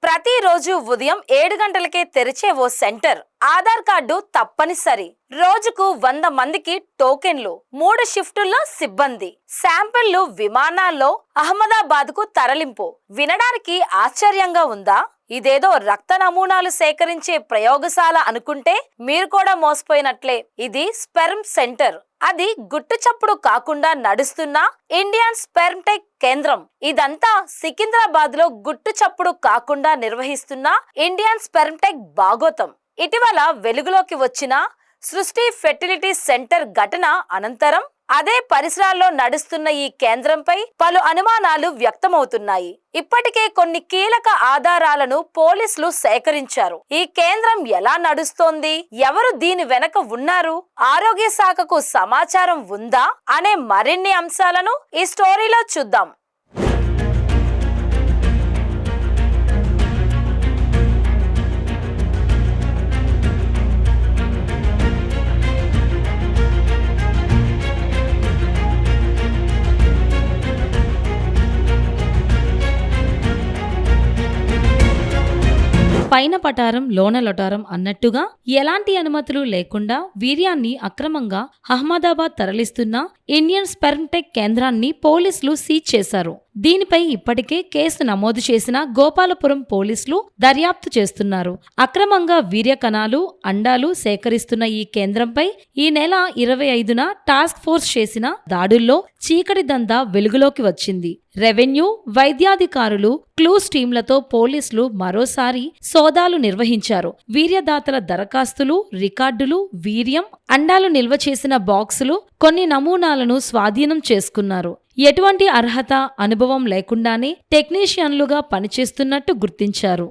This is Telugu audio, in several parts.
ప్రతిరోజు ఉదయం 7 గంటలకే తెరిచే ఓ సెంటర్. ఆధార్ కార్డు తప్పనిసరి. రోజుకు 100 మందికి టోకెన్లు. 3 షిఫ్టుల్లో సిబ్బంది. శాంపిళ్లు విమానాల్లో అహ్మదాబాద్ కు తరలింపు. వినడానికి ఆశ్చర్యంగా ఉందా? ఇదేదో రక్త నమూనాలు సేకరించే ప్రయోగశాల అనుకుంటే మీరు కూడా మోసపోయినట్లే. ఇది స్పెర్మ్ సెంటర్. అది గుట్టు చప్పుడు కాకుండా నడుస్తున్న ఇండియన్ స్పెర్మ్ టెక్ కేంద్రం. ఇదంతా సికింద్రాబాద్ లో గుట్టు చప్పుడు కాకుండా నిర్వహిస్తున్న ఇండియన్ స్పెర్మ్ టెక్ భాగోతం. ఇటీవల వెలుగులోకి వచ్చిన సృష్టి ఫెర్టిలిటీ సెంటర్ ఘటన అనంతరం అదే పరిసరాల్లో నడుస్తున్న ఈ కేంద్రంపై పలు అనుమానాలు వ్యక్తమవుతున్నాయి. ఇప్పటికే కొన్ని కీలక ఆధారాలను పోలీసులు సేకరించారు. ఈ కేంద్రం ఎలా నడుస్తోంది, ఎవరు దీని వెనక ఉన్నారు, ఆరోగ్య శాఖకు సమాచారం ఉందా అనే మరిన్ని అంశాలను ఈ స్టోరీలో చూద్దాం. పైన పటారం లోన లొటారం అన్నట్టుగా ఎలాంటి అనుమతులు లేకుండా వీర్యాన్ని అక్రమంగా అహ్మదాబాద్ తరలిస్తున్న ఇండియన్ స్పెర్మ్ టెక్ కేంద్రాన్ని పోలీసులు సీజ్ చేశారు. దీనిపై ఇప్పటికే కేసు నమోదు చేసిన గోపాలపురం పోలీసులు దర్యాప్తు చేస్తున్నారు. అక్రమంగా వీర్య కణాలు, అండాలు సేకరిస్తున్న ఈ కేంద్రంపై ఈ నెల 25న టాస్క్ ఫోర్స్ చేసిన దాడుల్లో చీకటి దందా వెలుగులోకి వచ్చింది. రెవెన్యూ, వైద్యాధికారులు, క్లూస్ టీంలతో పోలీసులు మరోసారి సోదాలు నిర్వహించారు. వీర్యదాతల దరఖాస్తులు, రికార్డులు, వీర్యం, అండాలు నిల్వ చేసిన బాక్సులు, కొన్ని నమూనాలను స్వాధీనం చేసుకున్నారు. ఎటువంటి అర్హత, అనుభవం లేకుండానే టెక్నీషియన్లుగా పనిచేస్తున్నట్టు గుర్తించారు.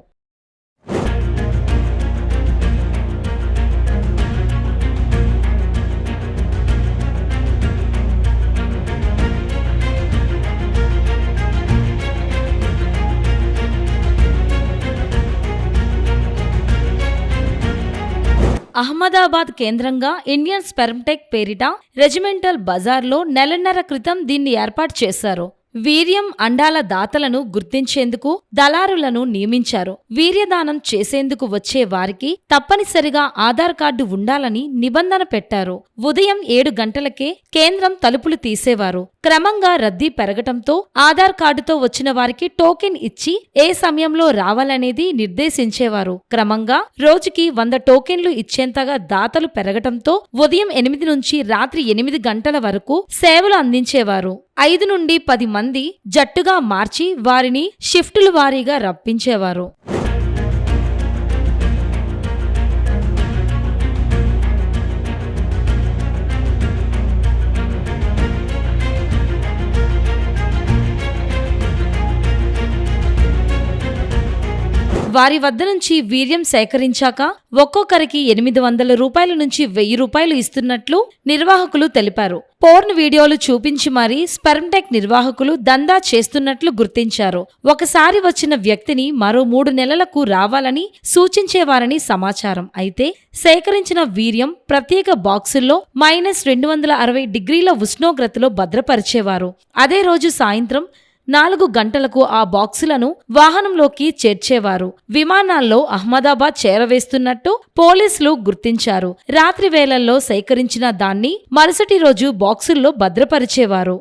అహ్మదాబాద్ కేంద్రంగా ఇండియన్ స్పెర్మ్ టెక్ పేరిట రెజిమెంటల్ బజార్లో నెలన్నర క్రితం దీన్ని ఏర్పాటు చేశారు. వీర్యం, అండాల దాతలను గుర్తించేందుకు దళారులను నియమించారు. వీర్యదానం చేసేందుకు వచ్చే వారికి తప్పనిసరిగా ఆధార్ కార్డు ఉండాలని నిబంధన పెట్టారు. ఉదయం 7 గంటలకే కేంద్రం తలుపులు తీసేవారు. క్రమంగా రద్దీ పెరగటంతో ఆధార్ కార్డుతో వచ్చిన వారికి టోకెన్ ఇచ్చి ఏ సమయంలో రావాలనేది నిర్దేశించేవారు. క్రమంగా రోజుకి 100 టోకెన్లు ఇచ్చేంతగా దాతలు పెరగటంతో ఉదయం 8 నుంచి రాత్రి 8 గంటల వరకు సేవలు అందించేవారు. 5 నుండి 10 మంది జట్టుగా మార్చి వారిని షిఫ్టుల వారీగా రప్పించేవారు. వారి వద్ద నుంచి వీర్యం సేకరించాక ఒక్కొక్కరికి 800 రూపాయల నుంచి 1000 రూపాయలు ఇస్తున్నట్లు నిర్వాహకులు తెలిపారు. పోర్న్ వీడియోలు చూపించి మరీ స్పెర్మ్ టెక్ నిర్వాహకులు దందా చేస్తున్నట్లు గుర్తించారు. ఒకసారి వచ్చిన వ్యక్తిని మరో 3 నెలలకు రావాలని సూచించేవారని సమాచారం. అయితే సేకరించిన వీర్యం ప్రత్యేక బాక్సుల్లో -260 డిగ్రీల ఉష్ణోగ్రతలో భద్రపరిచేవారు. అదే రోజు సాయంత్రం 4 గంటలకు ఆ బాక్సులను వాహనంలోకి చేర్చేవారు. విమానాల్లో అహ్మదాబాద్ చేరవేస్తున్నట్టు పోలీసులు గుర్తించారు. రాత్రి వేళల్లో సేకరించిన దాన్ని మరుసటి రోజు బాక్సుల్లో భద్రపరిచేవారు.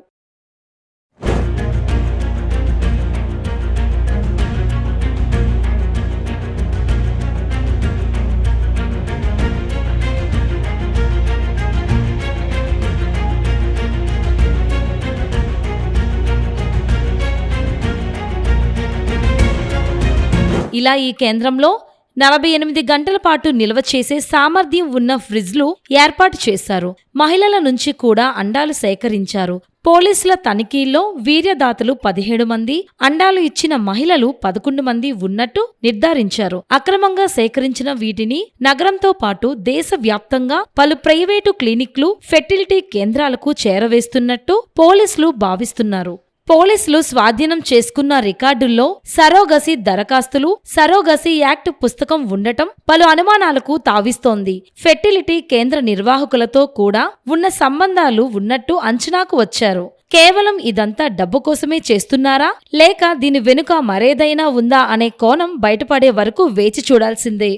ఇలా ఈ కేంద్రంలో 48 గంటల పాటు నిల్వ చేసే సామర్థ్యం ఉన్న ఫ్రిడ్జ్లు ఏర్పాటు చేశారు. మహిళల నుంచి కూడా అండాలు సేకరించారు. పోలీసుల తనిఖీల్లో వీర్యదాతలు 17 మంది, అండాలు ఇచ్చిన మహిళలు 11 మంది ఉన్నట్టు నిర్ధారించారు. అక్రమంగా సేకరించిన వీటిని నగరంతో పాటు దేశవ్యాప్తంగా పలు ప్రైవేటు క్లినిక్లు, ఫెర్టిలిటీ కేంద్రాలకు చేరవేస్తున్నట్టు పోలీసులు భావిస్తున్నారు. పోలీసులు స్వాధీనం చేసుకున్న రికార్డుల్లో సరోగసీ దరఖాస్తులు, సరోగసీ యాక్ట్ పుస్తకం ఉండటం పలు అనుమానాలకు తావిస్తోంది. ఫెర్టిలిటీ కేంద్ర నిర్వాహకులతో కూడా ఉన్న సంబంధాలు ఉన్నట్టు అంచనాకు వచ్చారు. కేవలం ఇదంతా డబ్బు కోసమే చేస్తున్నారా లేక దీని వెనుక మరేదైనా ఉందా అనే కోణం బయటపడే వరకు వేచి చూడాల్సిందే.